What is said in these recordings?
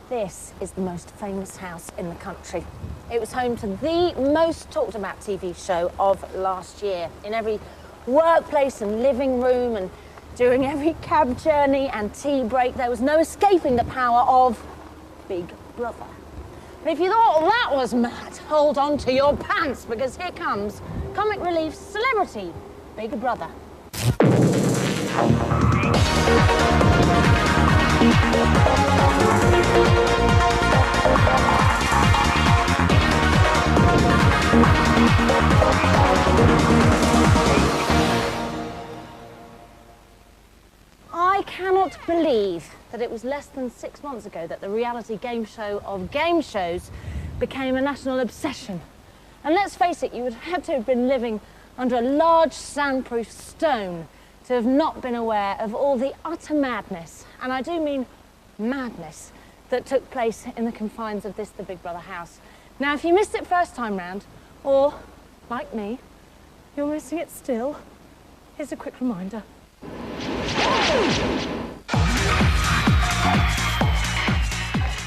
This is the most famous house in the country. It was home to the most talked about TV show of last year. In every workplace and living room and during every cab journey and tea break, there was no escaping the power of Big Brother. But if you thought that was mad, hold on to your pants, because here comes Comic Relief's celebrity, Big Brother. I cannot believe that it was less than 6 months ago that the reality game show of game shows became a national obsession. And let's face it, you would have to have been living under a large soundproof stone to have not been aware of all the utter madness, and I do mean madness, that took place in the confines of this, the Big Brother house. Now, if you missed it first time round, or, like me, you're missing it still, here's a quick reminder.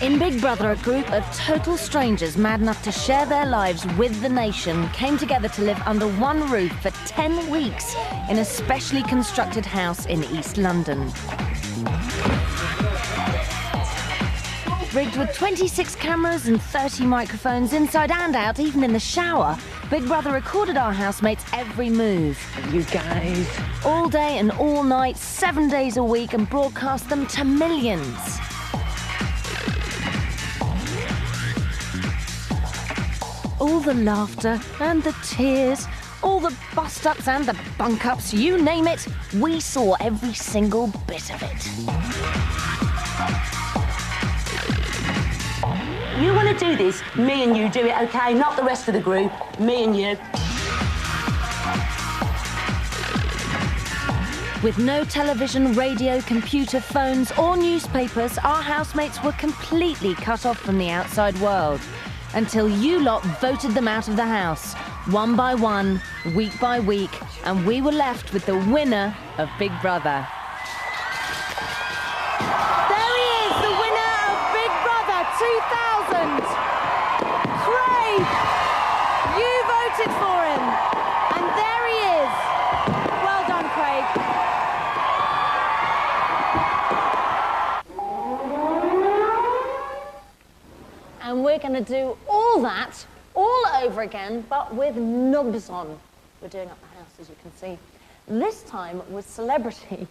In Big Brother, a group of total strangers mad enough to share their lives with the nation came together to live under one roof for 10 weeks in a specially constructed house in East London. Rigged with 26 cameras and 30 microphones inside and out, even in the shower, Big Brother recorded our housemates' every move. You guys. All day and all night, 7 days a week, and broadcast them to millions. All the laughter and the tears, all the bust-ups and the bunk-ups, you name it, we saw every single bit of it. You want to do this, me and you do it, okay? Not the rest of the group, me and you. With no television, radio, computer, phones or newspapers, our housemates were completely cut off from the outside world. Until you lot voted them out of the house, one by one, week by week, and we were left with the winner of Big Brother. There he is, the winner of Big Brother 2000! Craig! You voted for him, and there he is. Well done, Craig. And we're going to do all that all over again, but with nubs on. We're doing up the house, as you can see. This time with celebrity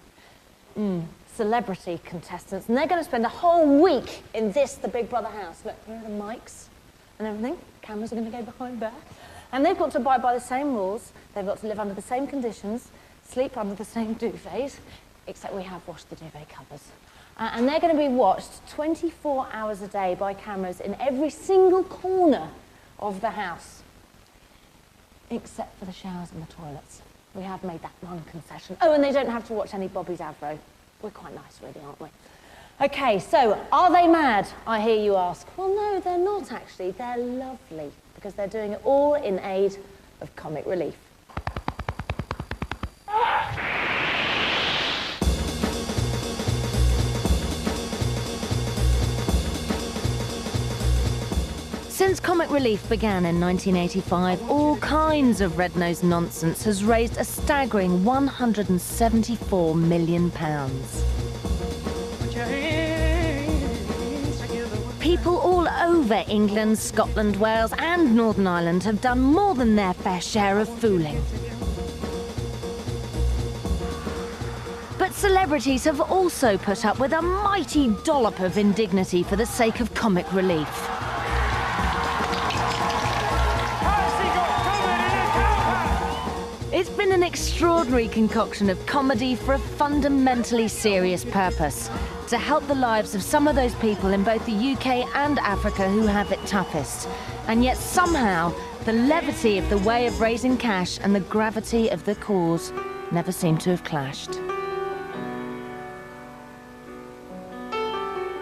contestants. And they're going to spend a whole week in this, the Big Brother house. Look, here are the mics and everything. Cameras are going to go behind there. And they've got to abide by the same rules. They've got to live under the same conditions, sleep under the same duvets, except we have washed the duvet covers. And they're going to be watched 24 hours a day by cameras in every single corner of the house, except for the showers and the toilets. We have made that one concession. Oh, and they don't have to watch any Bobby's Avro. We're quite nice, really, aren't we? OK, so, are they mad, I hear you ask? Well, no, they're not, actually. They're lovely, because they're doing it all in aid of Comic Relief. Since Comic Relief began in 1985, all kinds of red-nosed nonsense has raised a staggering £174 million. People all over England, Scotland, Wales and Northern Ireland have done more than their fair share of fooling. But celebrities have also put up with a mighty dollop of indignity for the sake of Comic Relief. It's been an extraordinary concoction of comedy for a fundamentally serious purpose, to help the lives of some of those people in both the UK and Africa who have it toughest. And yet somehow, the levity of the way of raising cash and the gravity of the cause never seem to have clashed.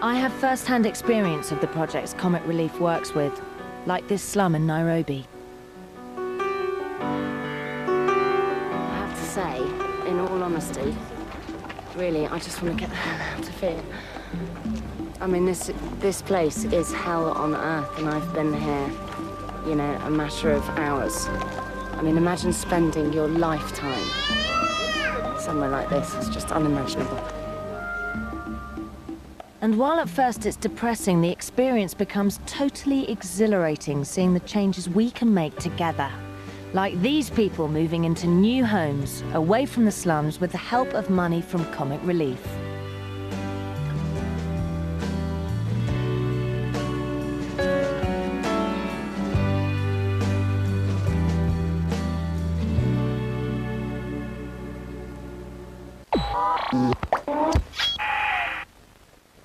I have first-hand experience of the projects Comic Relief works with, like this slum in Nairobi. Say, in all honesty, really, I just want to get the hell out of here. I mean, this place is hell on earth, and I've been here, you know, a matter of hours. I mean, imagine spending your lifetime somewhere like this. It's just unimaginable. And while at first it's depressing, the experience becomes totally exhilarating, seeing the changes we can make together. Like these people moving into new homes, away from the slums, with the help of money from Comic Relief.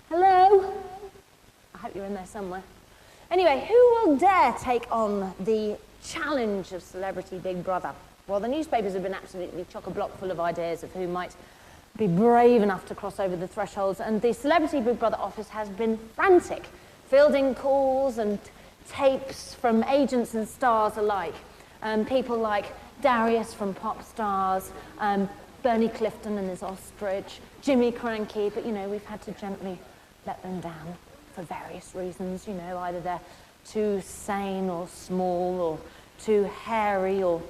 Hello? I hope you're in there somewhere. Anyway, who will dare take on the challenge of Celebrity Big Brother? Well, the newspapers have been absolutely chock-a-block full of ideas of who might be brave enough to cross over the thresholds, and the Celebrity Big Brother office has been frantic, fielding calls and tapes from agents and stars alike. People like Darius from Pop Stars, Bernie Clifton and his ostrich, Jimmy Cranky, but you know, we've had to gently let them down for various reasons. You know, either they're too sane or small, or too hairy, or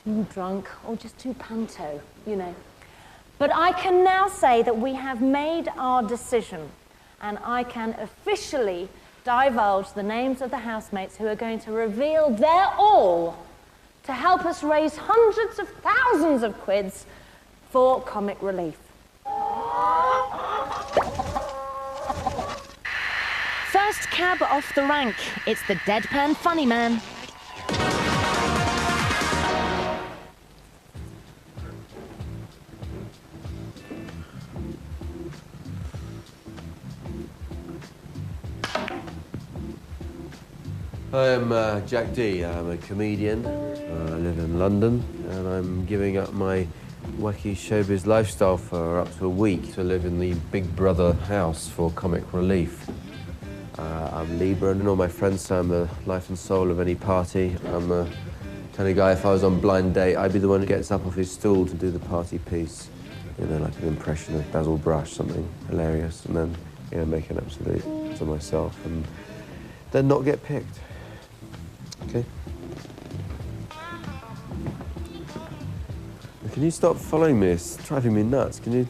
too drunk, or just too panto, you know. But I can now say that we have made our decision, and I can officially divulge the names of the housemates who are going to reveal their all to help us raise hundreds of thousands of quids for Comic Relief. First cab off the rank, it's the Deadpan Funny Man. I'm Jack D. I'm a comedian. I live in London, and I'm giving up my wacky showbiz lifestyle for up to a week to live in the Big Brother house for Comic Relief. I'm Libra, and all my friends say I'm the life and soul of any party. I'm the kind of guy, if I was on blind date, I'd be the one who gets up off his stool to do the party piece. You know, like an impression of Basil Brush, something hilarious, and then, you know, make an absolute to myself, and then not get picked. Okay? Can you stop following me? It's driving me nuts. Can you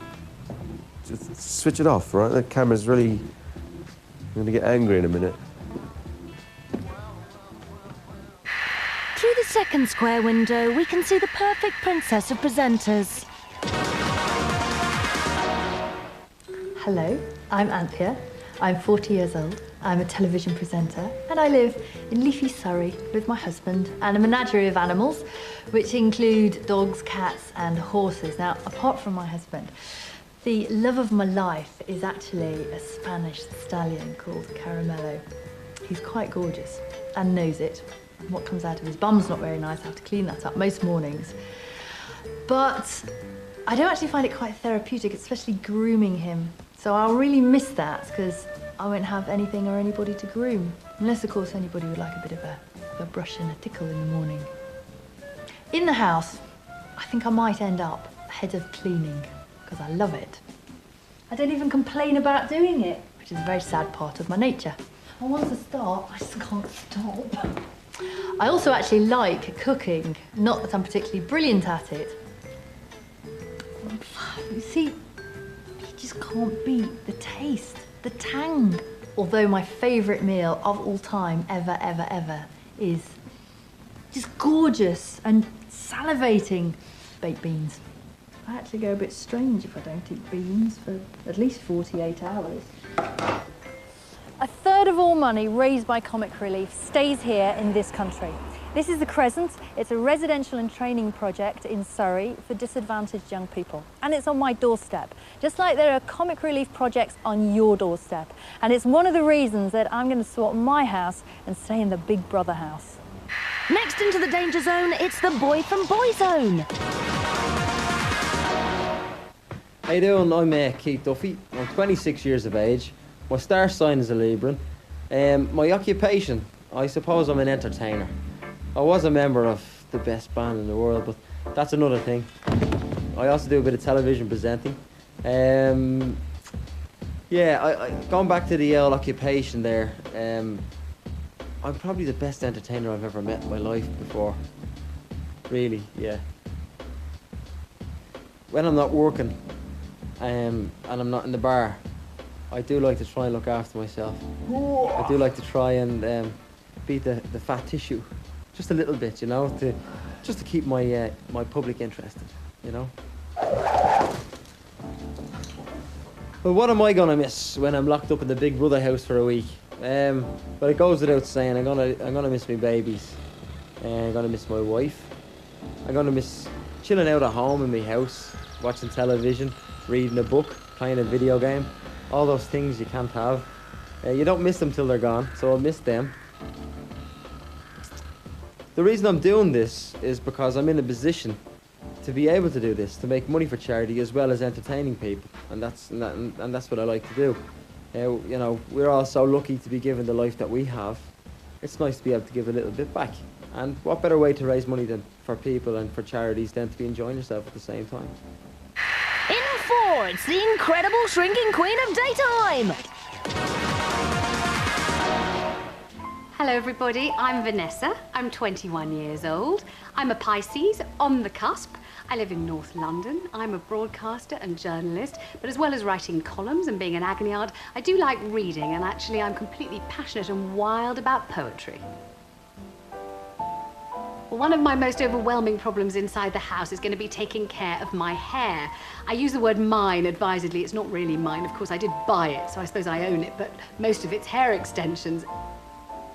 just switch it off, right? The camera's really... I'm going to get angry in a minute. Through the second square window, we can see the perfect princess of presenters. Hello, I'm Anthea. I'm 40 years old. I'm a television presenter, and I live in leafy Surrey with my husband and a menagerie of animals, which include dogs, cats, and horses. Now, apart from my husband, the love of my life is actually a Spanish stallion called Caramello. He's quite gorgeous and knows it. What comes out of his bum's not very nice. I have to clean that up most mornings. But I don't actually find it quite therapeutic, especially grooming him. So I'll really miss that, because I won't have anything or anybody to groom. Unless, of course, anybody would like a bit of a brush and a tickle in the morning. In the house, I think I might end up head of cleaning, because I love it. I don't even complain about doing it, which is a very sad part of my nature. And once I start, I just can't stop. I also actually like cooking, not that I'm particularly brilliant at it. You see, you just can't beat the taste, the tang. Although my favourite meal of all time, ever, is just gorgeous and salivating baked beans. I actually go a bit strange if I don't eat beans for at least 48 hours. A third of all money raised by Comic Relief stays here in this country. This is the Crescent. It's a residential and training project in Surrey for disadvantaged young people. And it's on my doorstep, just like there are Comic Relief projects on your doorstep. And it's one of the reasons that I'm going to swap my house and stay in the Big Brother house. Next into the danger zone, it's the boy from Boyzone. How you doing? I'm Keith Duffy. I'm 26 years of age. My star sign is a Libran. My occupation, I suppose I'm an entertainer. I was a member of the best band in the world, but that's another thing. I also do a bit of television presenting. Yeah, going back to the old occupation there, I'm probably the best entertainer I've ever met in my life before. Really, yeah. When I'm not working, and I'm not in the bar, I do like to try and look after myself. I do like to try and beat the fat tissue, just a little bit, you know, just to keep my my public interested, you know. But what am I gonna miss when I'm locked up in the Big Brother house for a week? But it goes without saying, I'm gonna miss my babies. I'm gonna miss my wife. I'm gonna miss chilling out at home in my house, watching television, reading a book, playing a video game. All those things you can't have. You don't miss them till they're gone, so I'll miss them. The reason I'm doing this is because I'm in a position to be able to do this, to make money for charity as well as entertaining people, and that's what I like to do. You know, we're all so lucky to be given the life that we have. It's nice to be able to give a little bit back, and what better way to raise money than for people and for charities than to be enjoying yourself at the same time. In 4, it's the incredible shrinking queen of daytime. Hello everybody, I'm Vanessa. I'm 21 years old. I'm a Pisces, on the cusp. I live in North London. I'm a broadcaster and journalist, but as well as writing columns and being an agony aunt, I do like reading, and actually I'm completely passionate and wild about poetry. Well, one of my most overwhelming problems inside the house is going to be taking care of my hair. I use the word mine advisedly. It's not really mine. Of course, I did buy it, so I suppose I own it, but most of it's hair extensions.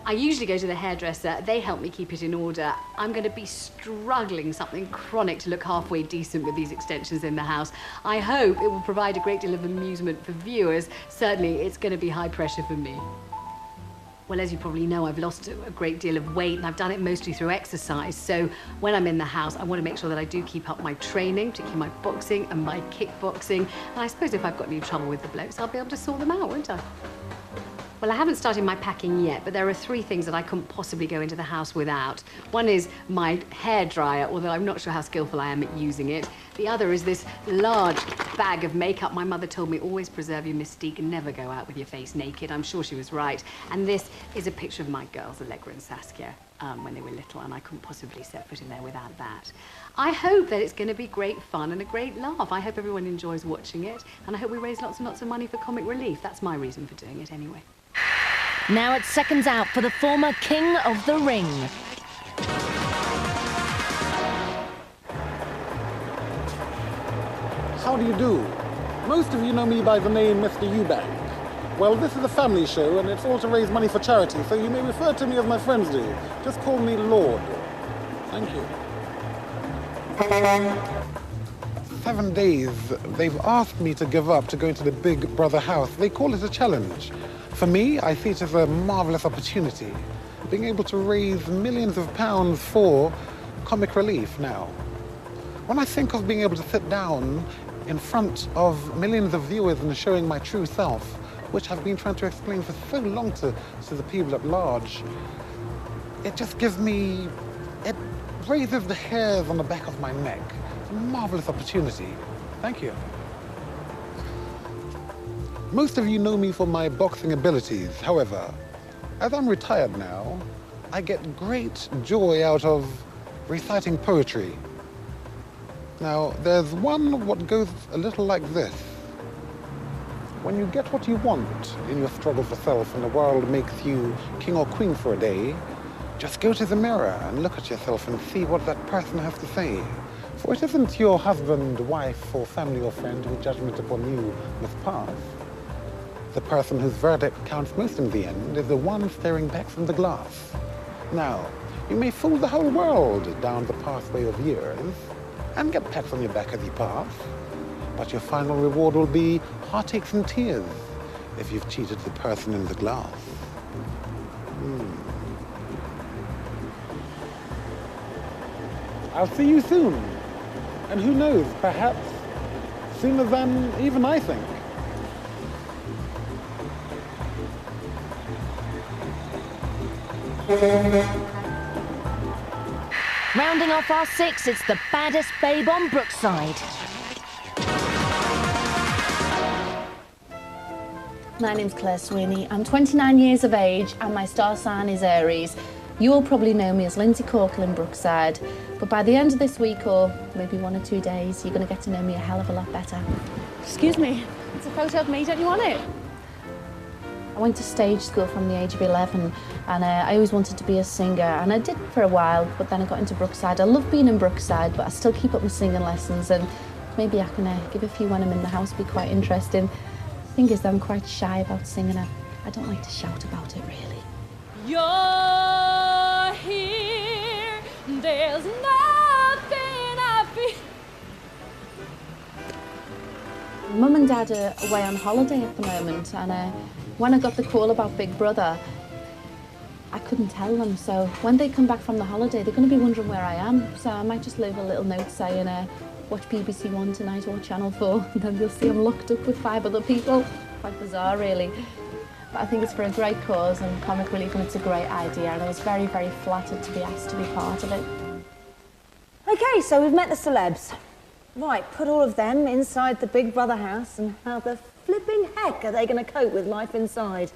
I usually go to the hairdresser. They help me keep it in order. I'm going to be struggling something chronic to look halfway decent with these extensions in the house. I hope it will provide a great deal of amusement for viewers. Certainly, it's going to be high pressure for me. Well, as you probably know, I've lost a great deal of weight, and I've done it mostly through exercise. So when I'm in the house, I want to make sure that I do keep up my training, particularly my boxing and my kickboxing. And I suppose if I've got any trouble with the blokes, I'll be able to sort them out, won't I? Well, I haven't started my packing yet, but there are 3 things that I couldn't possibly go into the house without. One is my hairdryer, although I'm not sure how skillful I am at using it. The other is this large bag of makeup. My mother told me, always preserve your mystique and never go out with your face naked. I'm sure she was right. And this is a picture of my girls, Allegra and Saskia, when they were little, and I couldn't possibly set foot in there without that. I hope that it's going to be great fun and a great laugh. I hope everyone enjoys watching it, and I hope we raise lots and lots of money for comic relief. That's my reason for doing it anyway. Now it's seconds out for the former King of the Ring. How do you do? Most of you know me by the name Mr. Eubank. Well, this is a family show, and it's all to raise money for charity, so you may refer to me as my friends do. Just call me Lord. Thank you. 7 days, they've asked me to give up to go into the Big Brother house. They call it a challenge. For me, I see it as a marvellous opportunity, being able to raise millions of pounds for comic relief now. When I think of being able to sit down in front of millions of viewers and showing my true self, which I've been trying to explain for so long to the people at large, it just gives me, it raises the hairs on the back of my neck. It's a marvellous opportunity. Thank you. Most of you know me for my boxing abilities. However, as I'm retired now, I get great joy out of reciting poetry. Now, there's one what goes a little like this. When you get what you want in your struggle for self and the world makes you king or queen for a day, just go to the mirror and look at yourself and see what that person has to say. For it isn't your husband, wife, or family or friend whose judgment upon you must pass. The person whose verdict counts most in the end is the one staring back from the glass. Now, you may fool the whole world down the pathway of years and get pats on your back as you pass, but your final reward will be heartaches and tears if you've cheated the person in the glass. I'll see you soon. And who knows, perhaps sooner than even I think. Rounding off our 6, it's the baddest babe on Brookside. My name's Claire Sweeney. I'm 29 years of age and my star sign is Aries. You all probably know me as Lindsay Corkle in Brookside, but by the end of this week or maybe 1 or 2 days, you're going to get to know me a hell of a lot better. Excuse me, it's a photo of me, don't you want it? I went to stage school from the age of 11 and I always wanted to be a singer, and I did for a while, but then I got into Brookside. I love being in Brookside, but I still keep up my singing lessons, and maybe I can give a few when I'm in the house, be quite interesting. The thing is that I'm quite shy about singing. I don't like to shout about it, really. You're here, there's nothing I feel. Mum and Dad are away on holiday at the moment, and when I got the call about Big Brother, I couldn't tell them. So when they come back from the holiday, they're going to be wondering where I am. So I might just leave a little note saying, watch BBC One tonight or Channel 4, and then they'll see I'm locked up with 5 other people. Quite bizarre, really. But I think it's for a great cause and comic relief, and it's a great idea, and I was very, very flattered to be asked to be part of it. Okay, so we've met the celebs. Right, put all of them inside the Big Brother house, and how the flipping heck are they going to cope with life inside?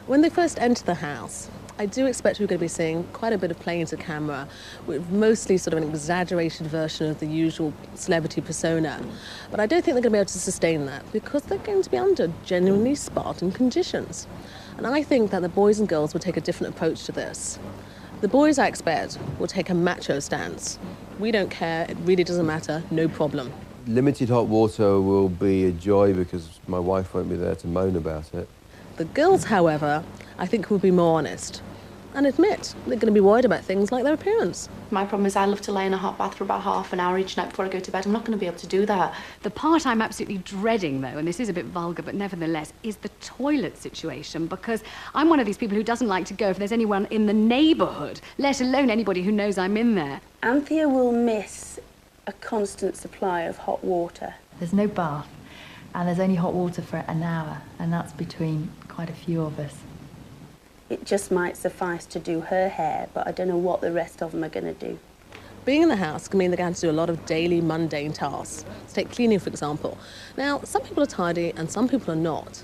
When they first enter the house, I do expect we're going to be seeing quite a bit of playing to camera, with mostly sort of an exaggerated version of the usual celebrity persona. But I don't think they're going to be able to sustain that, because they're going to be under genuinely Spartan conditions. And I think that the boys and girls will take a different approach to this. The boys, I expect, will take a macho stance. We don't care, it really doesn't matter, no problem. Limited hot water will be a joy because my wife won't be there to moan about it. The girls, however, I think will be more honest and admit they're going to be worried about things like their appearance. My problem is I love to lay in a hot bath for about half an hour each night before I go to bed. I'm not going to be able to do that. The part I'm absolutely dreading, though, and this is a bit vulgar, but nevertheless, is the toilet situation, because I'm one of these people who doesn't like to go if there's anyone in the neighbourhood, let alone anybody who knows I'm in there. Anthea will miss a constant supply of hot water. There's no bath, and there's only hot water for an hour, and that's between quite a few of us. It just might suffice to do her hair, but I don't know what the rest of them are going to do. Being in the house can mean they're going to have to do a lot of daily mundane tasks. Let's take cleaning, for example. Now, some people are tidy and some people are not.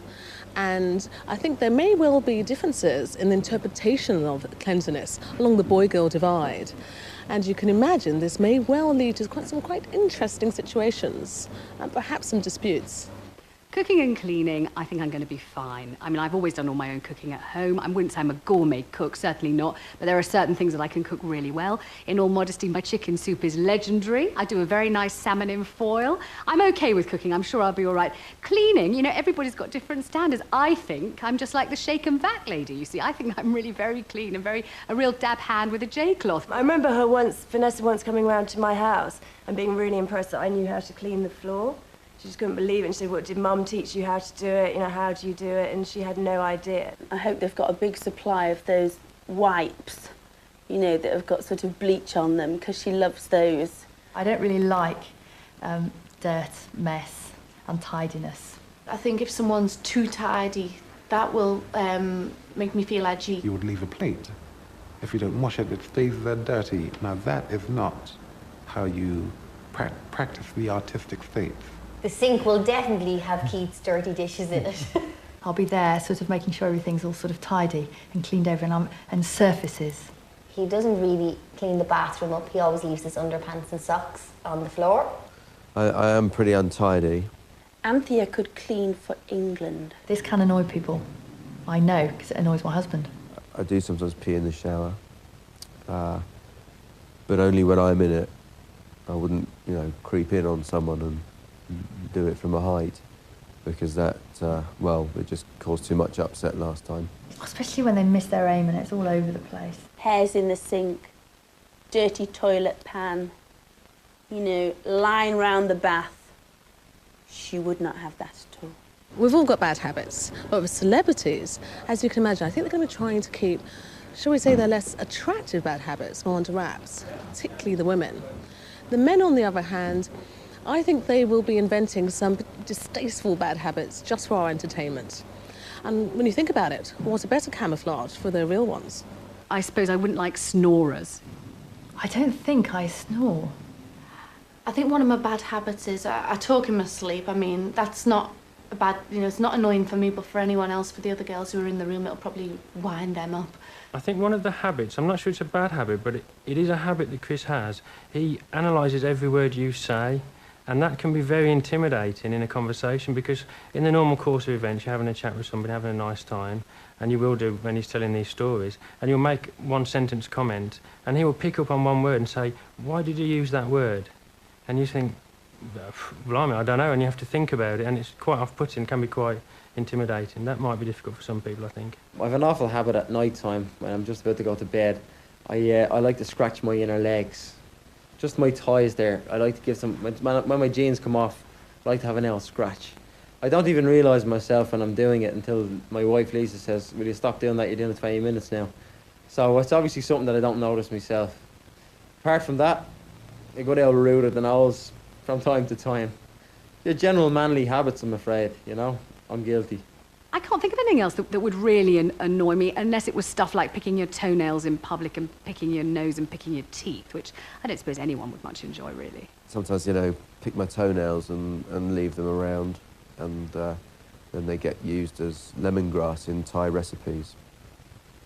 And I think there may well be differences in the interpretation of cleanliness along the boy-girl divide. And you can imagine this may well lead to some quite interesting situations and perhaps some disputes. Cooking and cleaning, I think I'm going to be fine. I mean, I've always done all my own cooking at home. I wouldn't say I'm a gourmet cook, certainly not, but there are certain things that I can cook really well. In all modesty, my chicken soup is legendary. I do a very nice salmon in foil. I'm okay with cooking. I'm sure I'll be all right. Cleaning, you know, everybody's got different standards. I think I'm just like the shake and vac lady, you see. I think I'm really very clean and a real dab hand with a J-cloth. I remember Vanessa once coming round to my house and being really impressed that I knew how to clean the floor. She just couldn't believe it, and she said, "What, did Mum teach you how to do it? You know, how do you do it?" And she had no idea. I hope they've got a big supply of those wipes, you know, that have got sort of bleach on them, because she loves those. I don't really like dirt, mess, untidiness. I think if someone's too tidy, that will make me feel edgy. You would leave a plate. If you don't wash it, it stays there dirty. Now that is not how you practice the artistic state. The sink will definitely have Keith's dirty dishes in it. I'll be there sort of making sure everything's all sort of tidy and cleaned over and surfaces. He doesn't really clean the bathroom up. He always leaves his underpants and socks on the floor. I am pretty untidy. Anthea could clean for England. This can annoy people. I know, because it annoys my husband. I do sometimes pee in the shower, but only when I'm in it. I wouldn't, you know, creep in on someone and do it from a height, because that, well, it just caused too much upset last time. Especially when they miss their aim and it's all over the place. Hairs in the sink, dirty toilet pan, you know, lying round the bath. She would not have that at all. We've all got bad habits, but with celebrities, as you can imagine, I think they're going to be trying to keep, shall we say, their less attractive bad habits more under wraps, particularly the women. The men, on the other hand, I think they will be inventing some distasteful bad habits just for our entertainment. And when you think about it, what a better camouflage for their real ones? I suppose I wouldn't like snorers. I don't think I snore. I think one of my bad habits is I talk in my sleep. I mean, that's not a bad, it's not annoying for me, but for anyone else, for the other girls who are in the room, it'll probably wind them up. I think one of the habits, I'm not sure it's a bad habit, but it is a habit that Chris has. He analyses every word you say, and that can be very intimidating in a conversation, because in the normal course of events, you're having a chat with somebody, having a nice time, and you will do when he's telling these stories, and you'll make one sentence comment, and he will pick up on one word and say, why did you use that word? And you think, blimey, I don't know, and you have to think about it, and it's quite off-putting, can be quite intimidating. That might be difficult for some people, I think. I have an awful habit at night time when I'm just about to go to bed. I like to scratch my inner legs, just my thighs there. I like to give some, when my jeans come off, I like to have a nail scratch. I don't even realise myself when I'm doing it until my wife Lisa says, will you stop doing that, you're doing it 20 minutes now. So it's obviously something that I don't notice myself. Apart from that, a good old rooted the nose from time to time. Your general manly habits, I'm afraid, I'm guilty. I can't think of anything else that would really annoy me, unless it was stuff like picking your toenails in public and picking your nose and picking your teeth, which I don't suppose anyone would much enjoy, really. Sometimes, pick my toenails and leave them around, and then they get used as lemongrass in Thai recipes,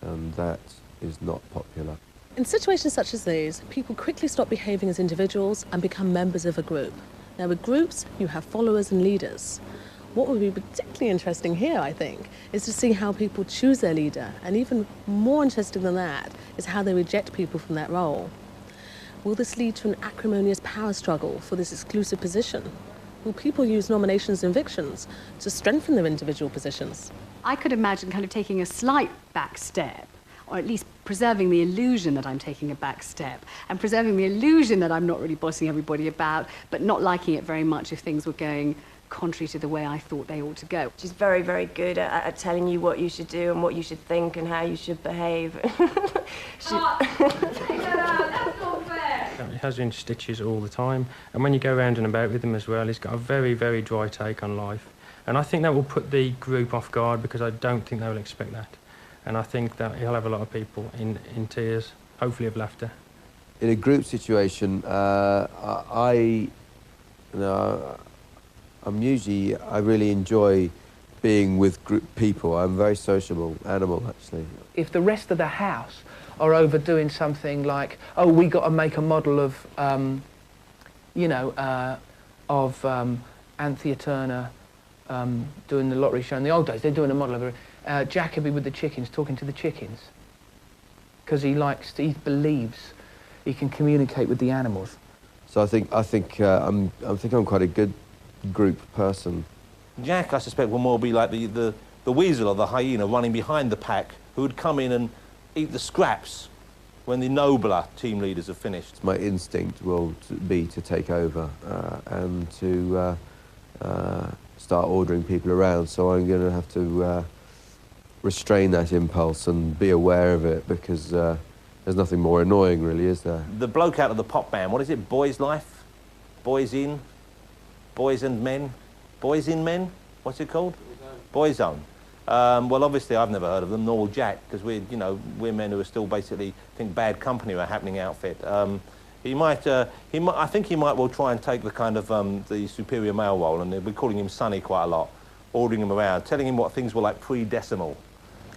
and that is not popular. In situations such as these, people quickly stop behaving as individuals and become members of a group. Now, with groups, you have followers and leaders. What would be particularly interesting here, I think, is to see how people choose their leader, and even more interesting than that is how they reject people from that role. Will this lead to an acrimonious power struggle for this exclusive position? Will people use nominations and evictions to strengthen their individual positions? I could imagine kind of taking a slight back step, or at least preserving the illusion that I'm taking a back step, and preserving the illusion that I'm not really bossing everybody about, but not liking it very much if things were going contrary to the way I thought they ought to go. She's very, very good at telling you what you should do and what you should think and how you should behave. He has you in stitches all the time, and when you go around and about with him as well, he's got a very, very dry take on life. And I think that will put the group off guard, because I don't think they will expect that. And I think that he'll have a lot of people in tears, hopefully of laughter. In a group situation, I really enjoy being with group people. I'm a very sociable animal, actually. If the rest of the house are overdoing something like, oh, we got to make a model of, Anthea Turner doing the lottery show in the old days, they're doing a model of her. Jacoby with the chickens, talking to the chickens, because he believes he can communicate with the animals. So I think I'm quite a good group person. Jack, I suspect, will more be like the weasel or the hyena running behind the pack, who would come in and eat the scraps when the nobler team leaders have finished. My instinct will be to take over and to start ordering people around, so I'm going to have to restrain that impulse and be aware of it, because there's nothing more annoying, really, is there? The bloke out of the pop band, what is it, Boys Life? Boys In? Boys and Men? Boys in Men? What's it called? Boys Own. Well, obviously, I've never heard of them, nor will Jack, because we're men who are still basically think Bad Company are a happening outfit. I think he might well try and take the kind of the superior male role, and we're calling him Sonny quite a lot, ordering him around, telling him what things were like pre-decimal.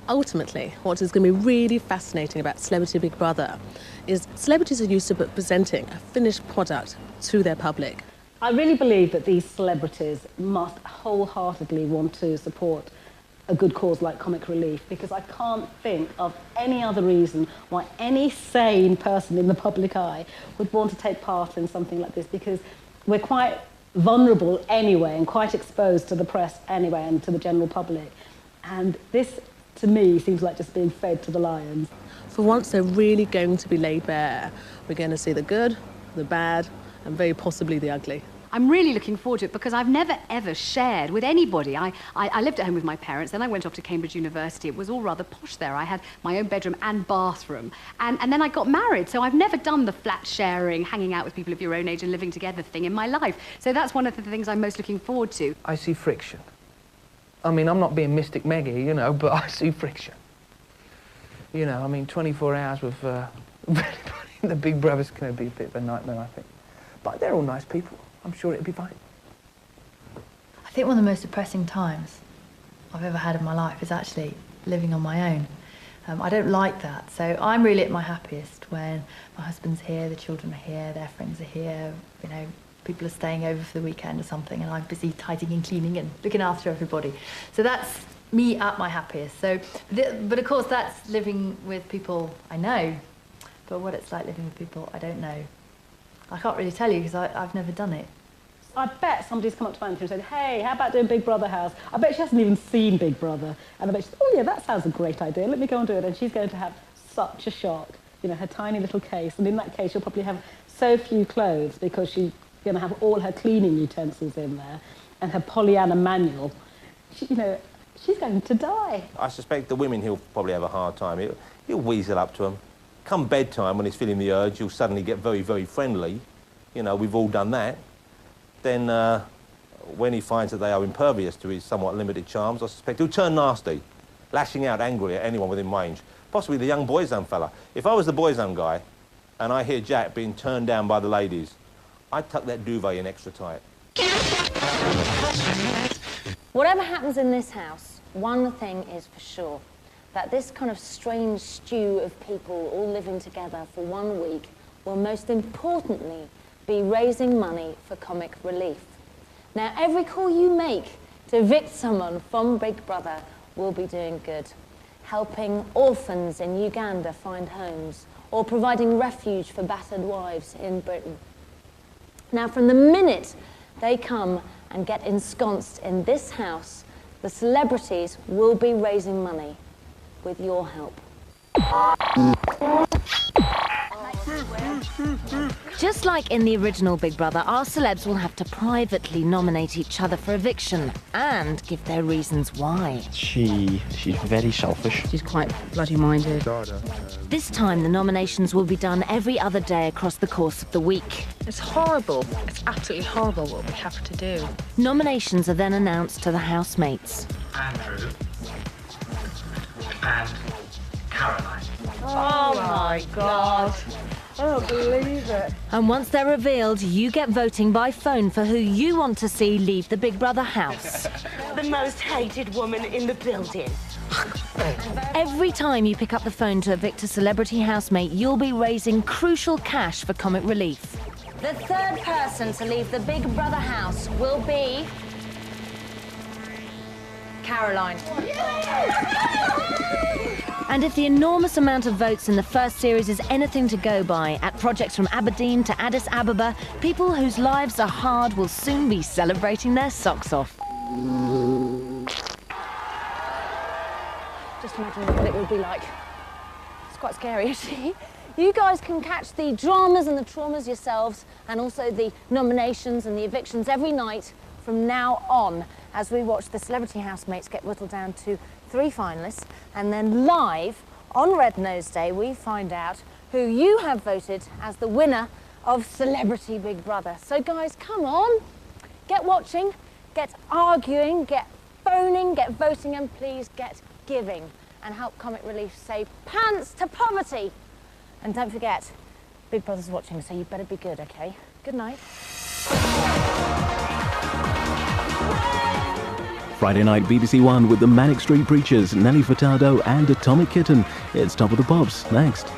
Ultimately, what is going to be really fascinating about Celebrity Big Brother is celebrities are used to presenting a finished product to their public. I really believe that these celebrities must wholeheartedly want to support a good cause like Comic Relief, because I can't think of any other reason why any sane person in the public eye would want to take part in something like this, because we're quite vulnerable anyway and quite exposed to the press anyway and to the general public. And this, to me, seems like just being fed to the lions. For once, they're really going to be laid bare. We're going to see the good, the bad, and very possibly the ugly. I'm really looking forward to it, because I've never, ever shared with anybody. I lived at home with my parents, then I went off to Cambridge University. It was all rather posh there. I had my own bedroom and bathroom. And then I got married, so I've never done the flat sharing, hanging out with people of your own age and living together thing in my life. So that's one of the things I'm most looking forward to. I see friction. I mean, I'm not being Mystic Meggy, but I see friction. 24 hours with the Big Brother's going to be a bit of a nightmare, I think. But they're all nice people. I'm sure it'll be fine. I think one of the most depressing times I've ever had in my life is actually living on my own. I don't like that, so I'm really at my happiest when my husband's here, the children are here, their friends are here, you know, people are staying over for the weekend or something, and I'm busy tidying and cleaning and looking after everybody. So that's me at my happiest. So, but of course that's living with people I know, but what it's like living with people I don't know, I can't really tell you because I've never done it. I bet somebody's come up to Anthony and said, hey, how about doing Big Brother house? I bet she hasn't even seen Big Brother. And I bet she's, oh yeah, that sounds a great idea. Let me go and do it. And she's going to have such a shock. You know, her tiny little case. And in that case, she'll probably have so few clothes because she's going to have all her cleaning utensils in there and her Pollyanna manual. You know, she's going to die. I suspect the women he'll probably have a hard time. He'll weasel up to them. Come bedtime, when he's feeling the urge, he'll suddenly get very, very friendly. You know, we've all done that. Then when he finds that they are impervious to his somewhat limited charms, I suspect he'll turn nasty, lashing out angrily at anyone within range, possibly the young Boys Home fella. If I was the Boys Home guy and I hear Jack being turned down by the ladies, I'd tuck that duvet in extra tight. Whatever happens in this house, one thing is for sure, that this kind of strange stew of people all living together for 1 week will most importantly be raising money for comic relief. Now, every call you make to evict someone from Big Brother will be doing good, helping orphans in Uganda find homes, or providing refuge for battered wives in Britain. Now, from the minute they come and get ensconced in this house, the celebrities will be raising money with your help. Just like in the original Big Brother, our celebs will have to privately nominate each other for eviction and give their reasons why. She's very selfish. She's quite bloody minded. This time, the nominations will be done every other day across the course of the week. It's horrible. It's absolutely horrible what we have to do. Nominations are then announced to the housemates. Andrew and Caroline. Oh my God. I don't believe it. And once they're revealed, you get voting by phone for who you want to see leave the Big Brother house. The most hated woman in the building. Every time you pick up the phone to evict a celebrity housemate, you'll be raising crucial cash for comic relief. The third person to leave the Big Brother house will be Caroline. And if the enormous amount of votes in the first series is anything to go by, at projects from Aberdeen to Addis Ababa, people whose lives are hard will soon be celebrating their socks off. Just imagine what it will be like. It's quite scary, actually. You guys can catch the dramas and the traumas yourselves, and also the nominations and the evictions every night from now on, as we watch the celebrity housemates get whittled down to 3 finalists, and then live on Red Nose Day we find out who you have voted as the winner of Celebrity Big Brother. So guys, come on, get watching, get arguing, get phoning, get voting, and please get giving, and help Comic Relief say pants to poverty. And don't forget, Big Brother's watching, so you better be good, okay? Good night. Friday night BBC One with the Manic Street Preachers, Nelly Furtado and Atomic Kitten. It's Top of the Pops next.